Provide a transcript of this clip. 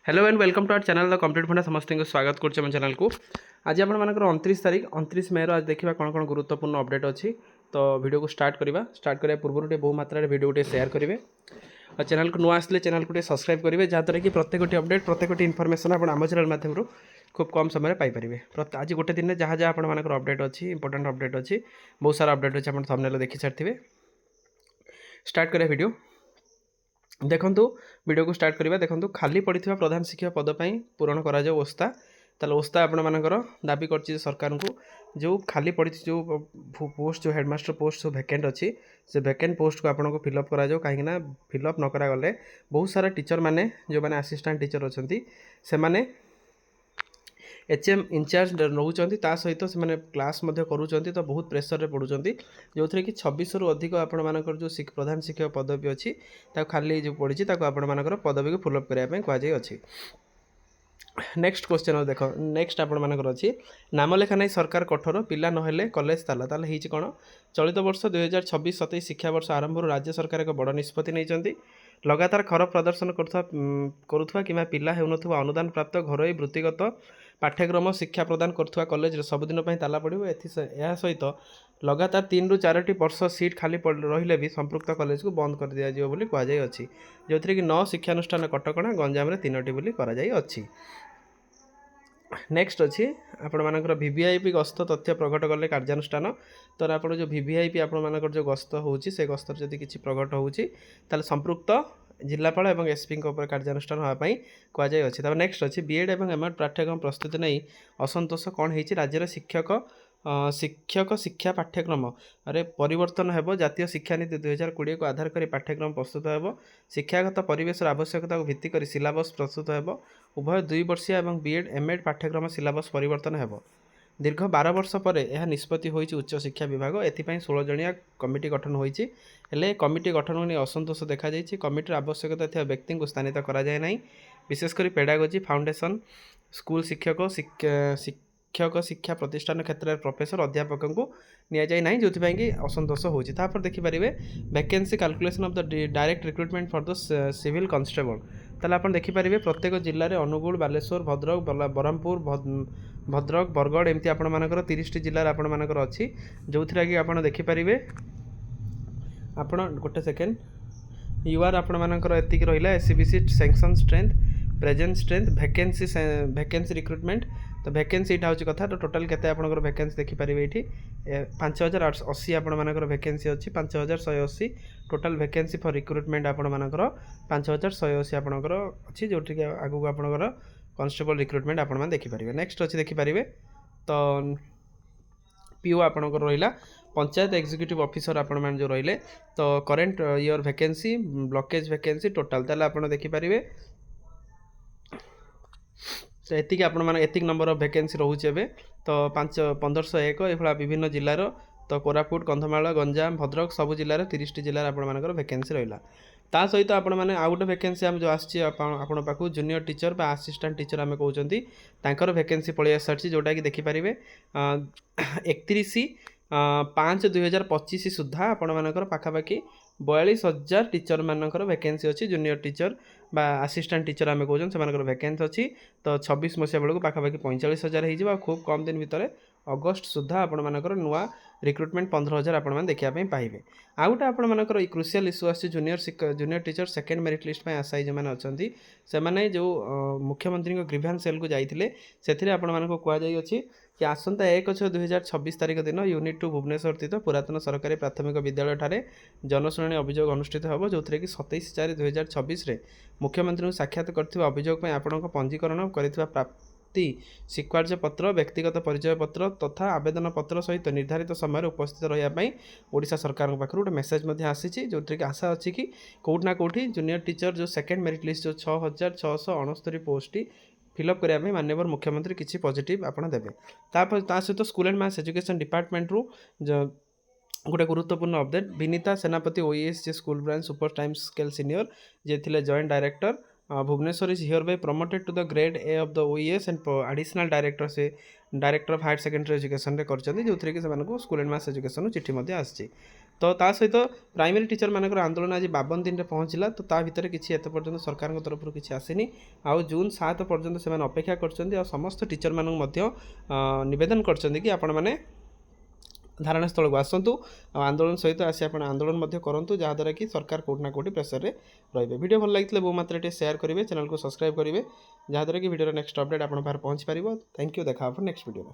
Hello and welcome to our channel the complete फंडा समस्त को स्वागत कर चैनल को आज आप 29 तारीख 29 मे आज देखा कौन कौन गुरुत्वपूर्ण अपडेट अच्छी तो वीडियो को स्टार्ट करने पूर्व बहु मात्रा वीडियो गोटे सेयार करेंगे और चैनल को नुआ आसले चैनल को सब्सक्राइब करेंगे जहाँद्वारा कि प्रत्येक अपडेट प्रत्येक इनफर्मेशन आप आम चैनल मध्यम खूब कम समय पाइपर आज गोटे दिन में जहाँ जहाँ आप अपडेट अच्छी इंपोर्टेंट अपडेट अच्छी बहुत सारा अपडेट अच्छी आप थंबनेल देखी सारी स्टार्ट करें वीडियो देखु वीडियो को स्टार्ट करवा देखो खाली पड़ा प्रधान शिक्षक पदपाई पूरण कर ओस्ता ओस्ता आपणकर दाबी कर सरकार को जो खाली पड़ी जो पोस्ट जो हेडमास्टर पोस्ट जो वैकेंट अच्छी से वैकेंट पोस्ट को आपको फिलअप करा कहीं फिलअप न करागले बहुत सारा टीचर माने जो मैंने असिस्टेंट टीचर अच्छा से मैंने एचएम इंचार्ज रोचान सहित से क्लास करूँ तो बहुत प्रेसर रे पड़ुं जो थी कि 26 रु अधिक आपर जो प्रधान शिक्षक पदवी अच्छी खाली जो पड़ी आपर पदवी को फिलअप करने कहुई नेक्स्ट क्वेश्चन देख नेक्स्ट आपर अच्छी नाम लेखा नहीं सरकार कठोर पिला नहेले कॉलेज ताला ताल कौन चलित वर्ष 2026-27 शिक्षावर्ष आरंभ राज्य सरकार एक बड़ निष्पत्ति नहीं लगातार खराब प्रदर्शन करुवा कि पिला हेउनथुवा अनुदान प्राप्त घरोई वृत्तिगत पाठ्यक्रम शिक्षा प्रदान करुवा कॉलेज सबुदिन ताला पड़ो सहित लगातार 3 ରୁ 4ଟି वर्ष सीट खाली रहिले भी संपृक्त कॉलेज को बंद कर दिया जिवो बोली कहुई अच्छी जो थी कि 9 शिक्षानुष्ठान कटकणा गंजाम 3टी बोली कराई अच्छी नेक्स्ट अच्छी आपर वीवीआईपी गस्त तथ्य प्रकट कले कार्यानुष्ठान तो आप जो वीवीआईपी आपर जो गस्त होची से गस्त जदि किसी प्रकट होची संपृक्त जिलापाल और एसपी कार्यानुष्ठान होगापी कहुई अच्छी नेक्स्ट अच्छी बीएड और एमएड पाठ्यक्रम प्रस्तुति नहीं असंतोष कौन हो राज्य शिक्षक शिक्षा पाठ्यक्रम अरे परिवर्तन हेबो जातीय शिक्षानीति 2020 को आधार कर पाठ्यक्रम प्रस्तुत हेबो शिक्षागत परिवेश आवश्यकता को भित्ति कर सिलेबस प्रस्तुत हेबो उभय 2 वर्षीय और बीएड एमएड पाठ्यक्रम सिलेबस परिवर्तन हेबो दीर्घ 12 वर्ष पर यह निष्पत्ति होइछि उच्च शिक्षा विभाग एथिपाई 16 जणिया कमिटी गठन होइछि हेले कमिटी गठन होनी असंतोष देखा जाइछि कमिटीर आवश्यकता थिया व्यक्ति को स्थानित करा जाय नाही विशेषकर पेडागोजी फाउंडेशन स्कूल शिक्षक शिक्षा प्रतिष्ठान क्षेत्र में प्रोफेसर अध्यापक को निया ना जो कि असंतोष होती देखिपारे vacancy calculation of the direct recruitment for the civil constable ताले आप देखिपारे प्रत्येक जिले में अनुगुल बालेश्वर भद्रक ब्रह्मपुर भद्रक बरगढ़ एमती आपर 30टी जिले आपर अच्छी जो थी कि आप देखिपारे आप गोटे सेकेंड यूआर आपर एतिक रहा SCBC sanction strength present strength vacancy recruitment तो वैकेंसी यहाँ हूँ कथा तो टोटाल केते आपनकर वैकेंसी देखिपारे ये 5080 आपर वैकेंसी अच्छी 5180 टोटाल वैकेंसी फॉर रिक्रुटमेंट आपर 5180 आपर अच्छी जो आगू आपर कांस्टेबल रिक्रुटमेंट आप देखिपारे नेक्स्ट अच्छी देखिपारे तो पीओ आपनकर रहा पंचायत एग्जीक्यूटिव ऑफिसर आपण जो रहिले तो current year vacancy blockage vacancy total ताले आपण देखिपारे तो एतिक एतिक नंबर ऑफ वैकेंसी रोचे तो 1501 ये विभिन्न जिलार तो कोरापुट कंधमाल गंजाम भद्रक सबू जिले 30टी जिले आपर वैकेंसी रहा ता सहित आपण मैंने आउ गोटे वैकेंसी आम जो आपण पाखु जूनियर टीचर बा असिस्टेंट टीचर आम कहते तांकर वैकेंसी पलि आसी जोटा कि देखिपारे 31/5/2025 सुधा आपण मानकर पाखापाखि 42,000 टीचर मानकर वैकेंसी अच्छी जूनियर टीचर बा असिस्टेंट टीचर आम कहते से वैकेंसी अच्छी तो 26 मसीहा बेलू पाखापाखि 45,000 हो खूब कम दिन भितर अगस्ट सुधा आपण मानकर नुआ रिक्रुटमेंट 15,000 आपण मैंने देखा पाइबे आउ गोटे आपर क्रुशियल इश्यू आसी junior teacher second merit list आशायी जो मैंने अच्छा से मैंने जो मुख्यमंत्री ग्रीवांस सेल को जाइए से आपको कहुई कि आसंता 1/6/2026 तारीख दिन यूनिट 2 भुवनेश्वर स्थित पुरातन सरकारी प्राथमिक विद्यालय ठारे जनशुणाणी अभियोग अनुष्ठित हो जो थी कि 27/4/2026 मुख्यमंत्री साक्षात कर अभियोग आपण पंजीकरण कर प्राप्ति स्वीकार्य पत्र व्यक्तिगत परिचय पत्र तथा आवेदन पत्र सहित निर्धारित समय उपस्थित रही ओडिशा सरकार पाखु गोटे मेसेज आसी जो थी कि आशा अच्छी कि कौटना कौटी जूनियर टीचर जो सेकेंड मेरिट लिस्ट जो 6,669 पोस्ट फिलअप करने माननीय मुख्यमंत्री किसी पॉजिटिव आपड़ देवे सहित school and mass education department रु गोटे गुरुत्वपूर्ण अपडेट विनीता सेनापति ओएस जे school branch super times scale senior जे थिले joint director Bhubaneswar is hereby promoted to the grade A of the OES and additional director से director of higher secondary education करछन्ती जोथरे कि सेमानकु स्कूल एंड मास एजुकेशन चिठी मध्ये आछि तो ता सहित प्राइमरी टीचर मानकर आंदोलन आज 52 दिन रे पहुँचला तो ता भितर किछि एत पर्यंत सरकार तरफ किछि आसिनी आउ जून 7 पर्यंत सेमान अपेक्षा करछन्ती आ समस्त टीचर मानक मध्ये निवेदन करछन्ती कि आपण माने धारणा स्थल को आसतु आंदोलन सहित आसी आप आंदोलन करूँ जहाँद्वारा कि सरकार कौट ना कौटी प्रेसर रे रे वीडियो भल लगी बहु मात्रा शेयर करेंगे चैनल को सब्सक्राइब करेंगे जहाँद्वारा कि वीडियो नेक्स्ट अपडेट आप पहुँची पार थैंक यू देखा नेक्स्ट वीडियो में।